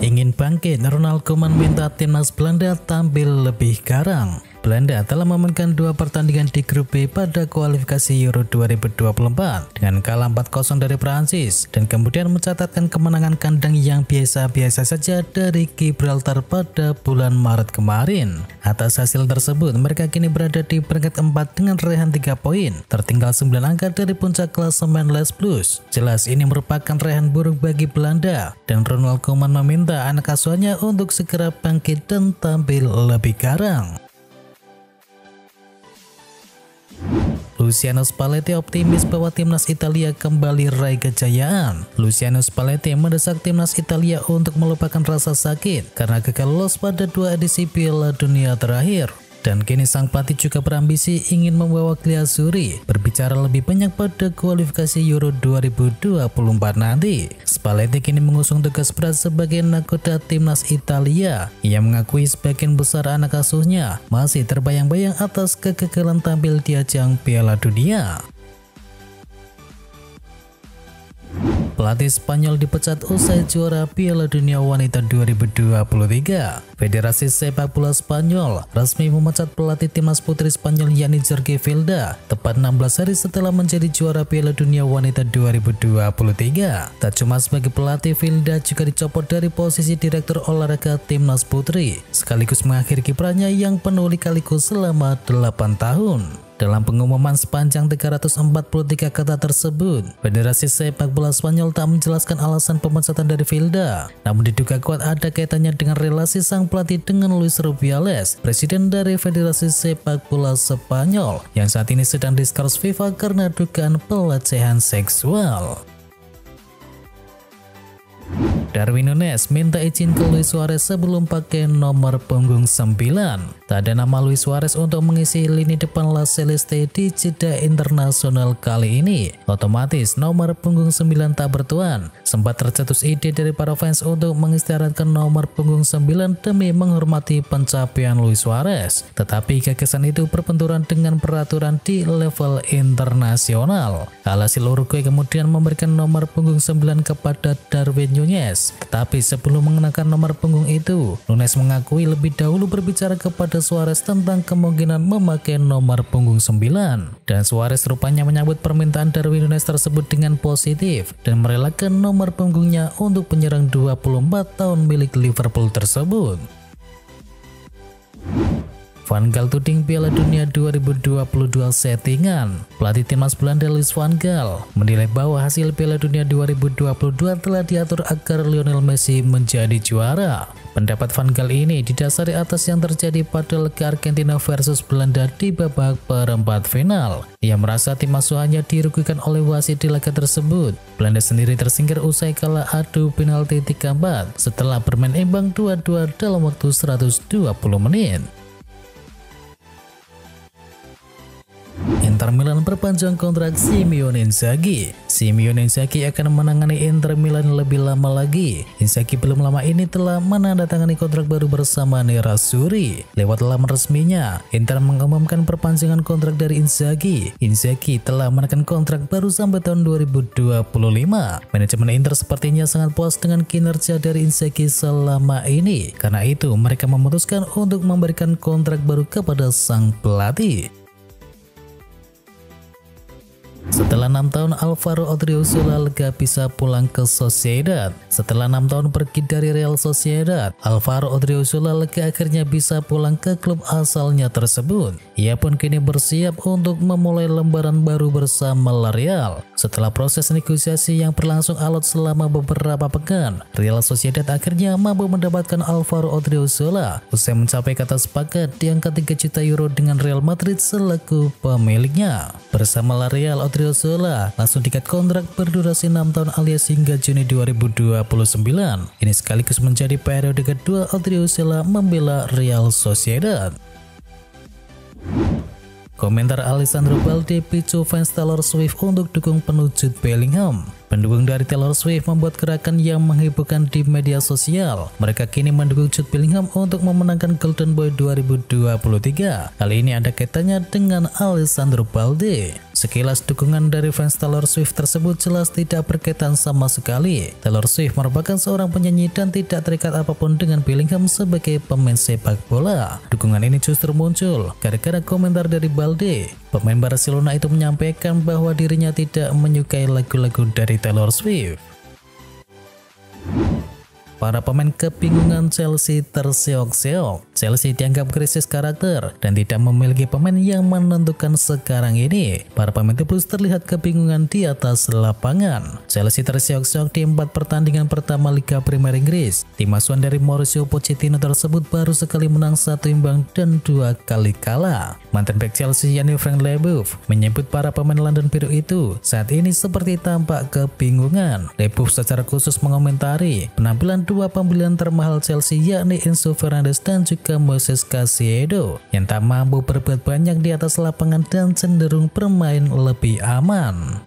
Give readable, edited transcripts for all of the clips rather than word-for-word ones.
Ingin bangkit, Ronald Koeman minta timnas Belanda tampil lebih garang. Belanda telah memenangkan 2 pertandingan di grup B pada kualifikasi Euro 2024 dengan kalah 4-0 dari Prancis dan kemudian mencatatkan kemenangan kandang yang biasa-biasa saja dari Gibraltar pada bulan Maret kemarin. Atas hasil tersebut, mereka kini berada di peringkat 4 dengan raihan 3 poin, tertinggal 9 angka dari puncak klasemen Les Blues. Jelas ini merupakan raihan buruk bagi Belanda dan Ronald Koeman meminta anak asuhannya untuk segera bangkit dan tampil lebih garang. Luciano Spalletti optimis bahwa timnas Italia kembali raih kejayaan. Luciano Spalletti mendesak timnas Italia untuk melupakan rasa sakit karena gagal lolos pada 2 edisi Piala Dunia terakhir. Dan kini sang pelatih juga berambisi ingin membawa Azzurri berbicara lebih banyak pada kualifikasi Euro 2024 nanti. Spalletti kini mengusung tugas berat sebagai nakoda timnas Italia. Ia mengakui sebagian besar anak asuhnya masih terbayang-bayang atas kegagalan tampil di ajang Piala Dunia. Pelatih Spanyol dipecat usai juara Piala Dunia Wanita 2023. Federasi Sepak Bola Spanyol resmi memecat pelatih timnas putri Spanyol yakni Jorge Vilda tepat 16 hari setelah menjadi juara Piala Dunia Wanita 2023. Tak cuma sebagai pelatih, Vilda juga dicopot dari posisi direktur olahraga timnas putri sekaligus mengakhiri kiprahnya yang penuh lika-liku selama 8 tahun. Dalam pengumuman sepanjang 343 kata tersebut, Federasi Sepak Bola Spanyol tak menjelaskan alasan pemecatan dari Vilda. Namun diduga kuat ada kaitannya dengan relasi sang pelatih dengan Luis Rubiales, presiden dari Federasi Sepak Bola Spanyol, yang saat ini sedang diskors FIFA karena dugaan pelecehan seksual. Darwin Núñez minta izin ke Luis Suarez sebelum pakai nomor punggung 9. Tak ada nama Luis Suarez untuk mengisi lini depan La Celeste di jeda internasional kali ini. Otomatis nomor punggung 9 tak bertuan. Sempat tercetus ide dari para fans untuk mengisytiharkan nomor punggung 9 demi menghormati pencapaian Luis Suarez. Tetapi gagasan itu berbenturan dengan peraturan di level internasional. Alhasil Uruguay kemudian memberikan nomor punggung 9 kepada Darwin Núñez. Tetapi sebelum mengenakan nomor punggung itu, Núñez mengakui lebih dahulu berbicara kepada Suarez tentang kemungkinan memakai nomor punggung 9. Dan Suarez rupanya menyambut permintaan Darwin Núñez tersebut dengan positif dan merelakan nomor punggungnya untuk penyerang 24 tahun milik Liverpool tersebut. Van Gaal tuding Piala Dunia 2022 settingan. Pelatih timnas Belanda Louis van Gaal menilai bahwa hasil Piala Dunia 2022 telah diatur agar Lionel Messi menjadi juara. Pendapat Van Gaal ini didasari atas yang terjadi pada laga Argentina versus Belanda di babak perempat final. Ia merasa tim asuhannya dirugikan oleh wasit di laga tersebut. Belanda sendiri tersingkir usai kalah adu penalti 3-4 setelah bermain imbang 2-2 dalam waktu 120 menit. Inter Milan perpanjang kontrak Simone Inzaghi. Simone Inzaghi akan menangani Inter Milan lebih lama lagi. Inzaghi belum lama ini telah menandatangani kontrak baru bersama Nerazzurri. Lewat laman resminya, Inter mengumumkan perpanjangan kontrak dari Inzaghi. Inzaghi telah menekan kontrak baru sampai tahun 2025. Manajemen Inter sepertinya sangat puas dengan kinerja dari Inzaghi selama ini. Karena itu, mereka memutuskan untuk memberikan kontrak baru kepada sang pelatih. Setelah 6 tahun, Alvaro Odriozola lega bisa pulang ke Sociedad. Setelah 6 tahun pergi dari Real Sociedad, Alvaro Odriozola lega akhirnya bisa pulang ke klub asalnya tersebut. Ia pun kini bersiap untuk memulai lembaran baru bersama La Real. Setelah proses negosiasi yang berlangsung alot selama beberapa pekan, Real Sociedad akhirnya mampu mendapatkan Alvaro Odriozola usai mencapai kata sepakat di angka 3 juta euro dengan Real Madrid selaku pemiliknya. Bersama La Real, Odriozola langsung diikat kontrak berdurasi 6 tahun alias hingga Juni 2029. Ini sekaligus menjadi periode kedua Odriozola membela Real Sociedad. Komentar Alessandro Balde picu fans Taylor Swift untuk dukung penuh Jude Bellingham. Pendukung dari Taylor Swift membuat gerakan yang menghebohkan di media sosial. Mereka kini mendukung Jude Bellingham untuk memenangkan Golden Boy 2023. Kali ini ada kaitannya dengan Alessandro Balde. Sekilas dukungan dari fans Taylor Swift tersebut jelas tidak berkaitan sama sekali. Taylor Swift merupakan seorang penyanyi dan tidak terikat apapun dengan Bellingham sebagai pemain sepak bola. Dukungan ini justru muncul gara-gara komentar dari Balde. Pemain Barcelona itu menyampaikan bahwa dirinya tidak menyukai lagu-lagu dari Taylor Swift. Para pemain kebingungan Chelsea terseok-seok. Chelsea dianggap krisis karakter dan tidak memiliki pemain yang menentukan sekarang ini. Para pemain The Blues terlihat kebingungan di atas lapangan. Chelsea terseok-seok di 4 pertandingan pertama Liga Premier Inggris. Tim asuhan dari Mauricio Pochettino tersebut baru sekali menang 1 imbang dan 2 kali kalah. Mantan bek Chelsea yakni Frank Leboeuf menyebut para pemain London Biru itu saat ini seperti tampak kebingungan. Leboeuf secara khusus mengomentari penampilan dua pembelian termahal Chelsea yakni Enzo Fernandez dan juga Moises Caicedo yang tak mampu berbuat banyak di atas lapangan dan cenderung bermain lebih aman.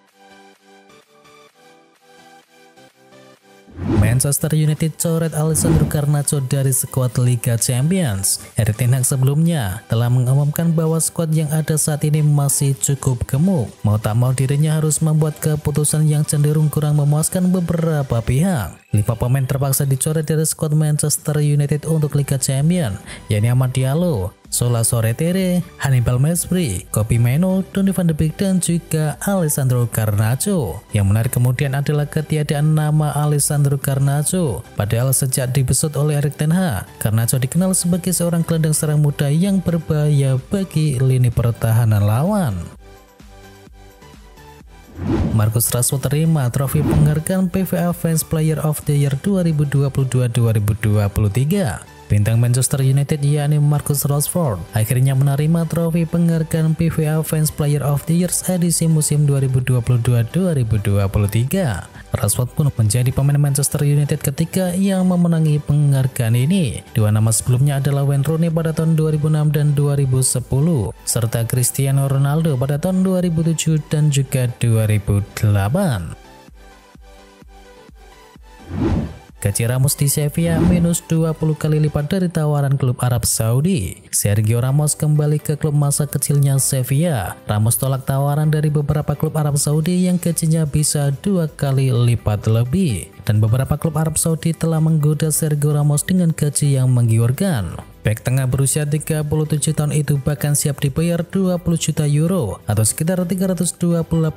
Manchester United coret Alessandro Garnacho dari skuad Liga Champions. Erik ten Hag sebelumnya telah mengumumkan bahwa skuad yang ada saat ini masih cukup gemuk. Mau tak mau dirinya harus membuat keputusan yang cenderung kurang memuaskan beberapa pihak. 5 pemain terpaksa dicoret dari skuad Manchester United untuk Liga Champions, yakni Amad Diallo, Sola Soretere, Hannibal Mejbri, Kobbie Mainoo, Donny van de Beek dan juga Alessandro Garnacho. Yang menarik kemudian adalah ketiadaan nama Alessandro Garnacho. Padahal sejak dibesut oleh Erik ten Hag, Garnacho dikenal sebagai seorang gelandang serang muda yang berbahaya bagi lini pertahanan lawan. Marcus Rashford terima trofi penghargaan PVA Fans Player of the Year 2022-2023. Bintang Manchester United yakni Marcus Rashford akhirnya menerima trofi penghargaan PVA Fans Player of the Year edisi musim 2022-2023. Rashford pun menjadi pemain Manchester United ketiga yang memenangi penghargaan ini. Dua nama sebelumnya adalah Wayne Rooney pada tahun 2006 dan 2010, serta Cristiano Ronaldo pada tahun 2007 dan juga 2008. Gaji Ramos di Sevilla minus 20 kali lipat dari tawaran klub Arab Saudi. Sergio Ramos kembali ke klub masa kecilnya Sevilla. Ramos tolak tawaran dari beberapa klub Arab Saudi yang gajinya bisa 2 kali lipat lebih. Dan beberapa klub Arab Saudi telah menggoda Sergio Ramos dengan gaji yang menggiurkan. Bek tengah berusia 37 tahun itu bahkan siap dibayar 20 juta euro atau sekitar 328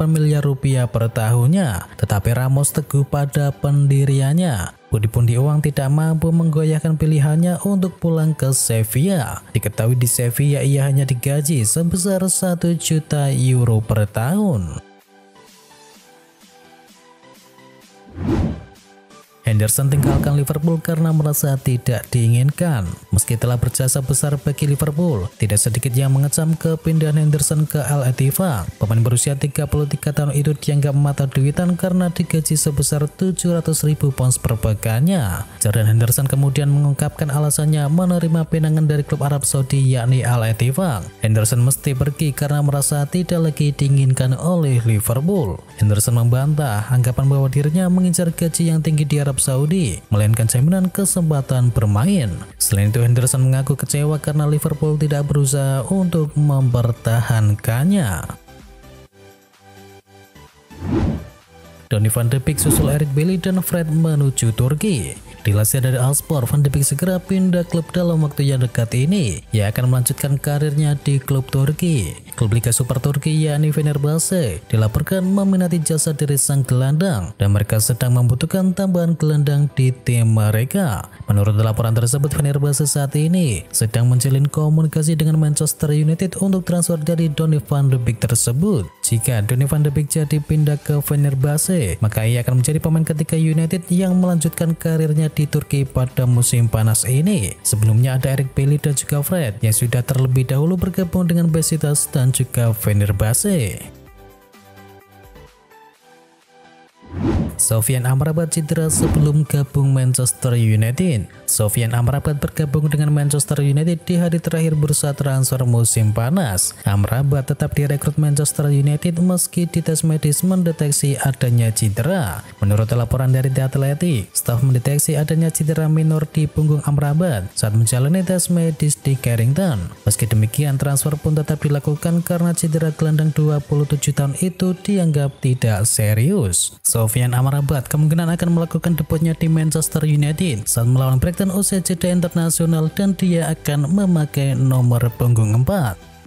miliar rupiah per tahunnya. Tetapi Ramos teguh pada pendiriannya. Pundi-pundi uang tidak mampu menggoyahkan pilihannya untuk pulang ke Sevilla. Diketahui di Sevilla ia hanya digaji sebesar 1 juta euro per tahun. Henderson tinggalkan Liverpool karena merasa tidak diinginkan. Meski telah berjasa besar bagi Liverpool, tidak sedikit yang mengecam kepindahan Henderson ke Al Ettifaq. Pemain berusia 33 tahun itu dianggap mata duitan karena digaji sebesar 700.000 pounds per pekannya. Jordan Henderson kemudian mengungkapkan alasannya menerima pinangan dari klub Arab Saudi yakni Al Ettifaq. Henderson mesti pergi karena merasa tidak lagi diinginkan oleh Liverpool. Henderson membantah anggapan bahwa dirinya mengincar gaji yang tinggi di Arab Saudi, melainkan jaminan kesempatan bermain. Selain itu, Henderson mengaku kecewa karena Liverpool tidak berusaha untuk mempertahankannya. Donny van de Beek susul Eric Bailly dan Fred menuju Turki. Dilansir dari Allsport, Van de Beek segera pindah klub dalam waktu yang dekat ini. Ia akan melanjutkan karirnya di klub Turki. Klub Liga Super Turki yakni Fenerbahce dilaporkan meminati jasa dari sang gelandang dan mereka sedang membutuhkan tambahan gelandang di tim mereka. Menurut laporan tersebut, Fenerbahce saat ini sedang menjalin komunikasi dengan Manchester United untuk transfer dari Donny van de Beek tersebut. Jika Donny van de Beek jadi pindah ke Fenerbahce, maka ia akan menjadi pemain ketiga United yang melanjutkan karirnya di Turki pada musim panas ini. Sebelumnya ada Eric Bailly dan juga Fred yang sudah terlebih dahulu bergabung dengan Besiktas dan juga Fenerbahce. Sofyan Amrabat cedera sebelum gabung Manchester United. Sofyan Amrabat bergabung dengan Manchester United di hari terakhir bursa transfer musim panas. Amrabat tetap direkrut Manchester United meski di tes medis mendeteksi adanya cedera. Menurut laporan dari The Athletic, staf mendeteksi adanya cedera minor di punggung Amrabat saat menjalani tes medis di Carrington. Meski demikian, transfer pun tetap dilakukan karena cedera gelandang 27 tahun itu dianggap tidak serius. Sofyan Amrabat kemungkinan akan melakukan debutnya di Manchester United saat melawan Brighton usai jeda internasional dan dia akan memakai nomor punggung 4.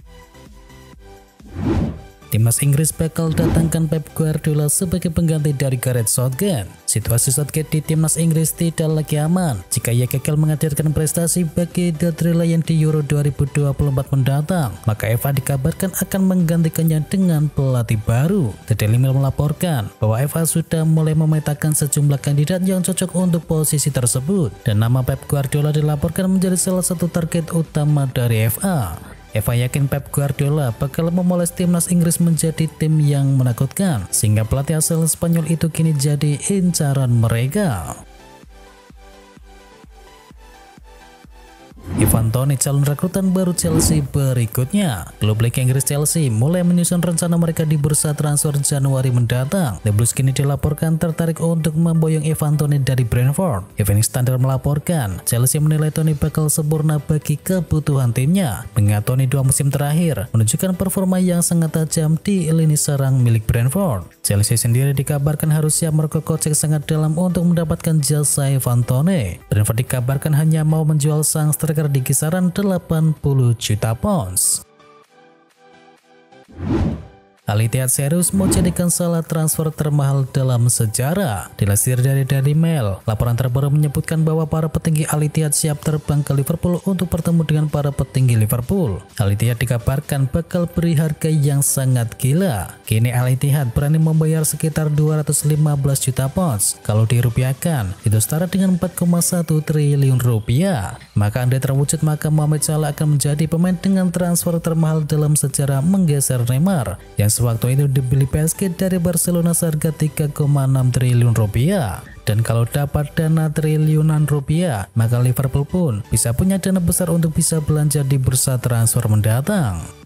Timnas Inggris bakal datangkan Pep Guardiola sebagai pengganti dari Gareth Southgate. Situasi Southgate di Timnas Inggris tidak lagi aman jika ia gagal menghadirkan prestasi bagi The Three Lions di Euro 2024 mendatang. Maka FA dikabarkan akan menggantikannya dengan pelatih baru. The Daily Mail melaporkan bahwa FA sudah mulai memetakan sejumlah kandidat yang cocok untuk posisi tersebut dan nama Pep Guardiola dilaporkan menjadi salah satu target utama dari FA. FA yakin Pep Guardiola bakal memoles timnas Inggris menjadi tim yang menakutkan, sehingga pelatih asal Spanyol itu kini jadi incaran mereka. Ivan Toney calon rekrutan baru Chelsea berikutnya. Klub Liga Inggris Chelsea mulai menyusun rencana mereka di bursa transfer Januari mendatang. The Blues kini dilaporkan tertarik untuk memboyong Ivan Toney dari Brentford. Evening Standard melaporkan Chelsea menilai Toney bakal sempurna bagi kebutuhan timnya, mengingat Toney 2 musim terakhir menunjukkan performa yang sangat tajam di lini serang milik Brentford. Chelsea sendiri dikabarkan harus siap merogoh kocek sangat dalam untuk mendapatkan jasa Ivan Toney. Brentford dikabarkan hanya mau menjual sang striker di kisaran 80 juta pounds. Al Ittihad serius mau jadikan salah transfer termahal dalam sejarah. Dilansir dari Daily Mail, laporan terbaru menyebutkan bahwa para petinggi Al Ittihad siap terbang ke Liverpool untuk bertemu dengan para petinggi Liverpool. Al Ittihad dikabarkan bakal beri harga yang sangat gila. Kini Al Ittihad berani membayar sekitar 215 juta pounds. Kalau dirupiahkan, itu setara dengan 4,1 triliun rupiah. Maka andai terwujud, maka Mohamed Salah akan menjadi pemain dengan transfer termahal dalam sejarah, menggeser Neymar yang sewaktu itu dibeli PSG dari Barcelona seharga 3,6 triliun rupiah. Dan kalau dapat dana triliunan rupiah, maka Liverpool pun bisa punya dana besar untuk bisa belanja di bursa transfer mendatang.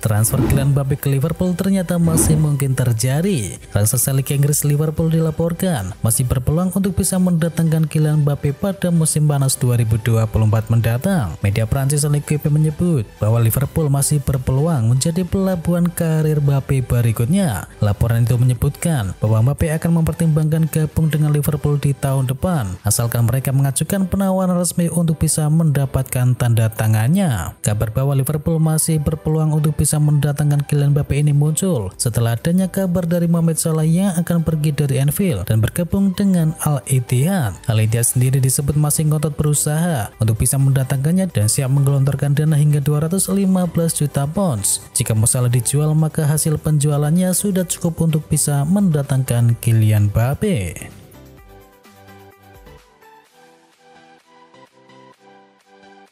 Transfer Kylian Mbappe ke Liverpool ternyata masih mungkin terjadi. Raksasa Liga Inggris Liverpool dilaporkan masih berpeluang untuk bisa mendatangkan Kylian Mbappe pada musim panas 2024 mendatang. Media Prancis L'Equipe menyebut bahwa Liverpool masih berpeluang menjadi pelabuhan karir Mbappe berikutnya. Laporan itu menyebutkan bahwa Mbappe akan mempertimbangkan gabung dengan Liverpool di tahun depan, asalkan mereka mengajukan penawaran resmi untuk bisa mendapatkan tanda tangannya. Kabar bahwa Liverpool masih berpeluang untuk bisa mendatangkan Kylian Mbappe ini muncul setelah adanya kabar dari Mohamed Salah yang akan pergi dari Anfield dan bergabung dengan Al Ittihad. Al Ittihad sendiri disebut masih ngotot berusaha untuk bisa mendatangkannya dan siap menggelontorkan dana hingga 215 juta pounds. Jika Salah dijual, maka hasil penjualannya sudah cukup untuk bisa mendatangkan Kylian Mbappe.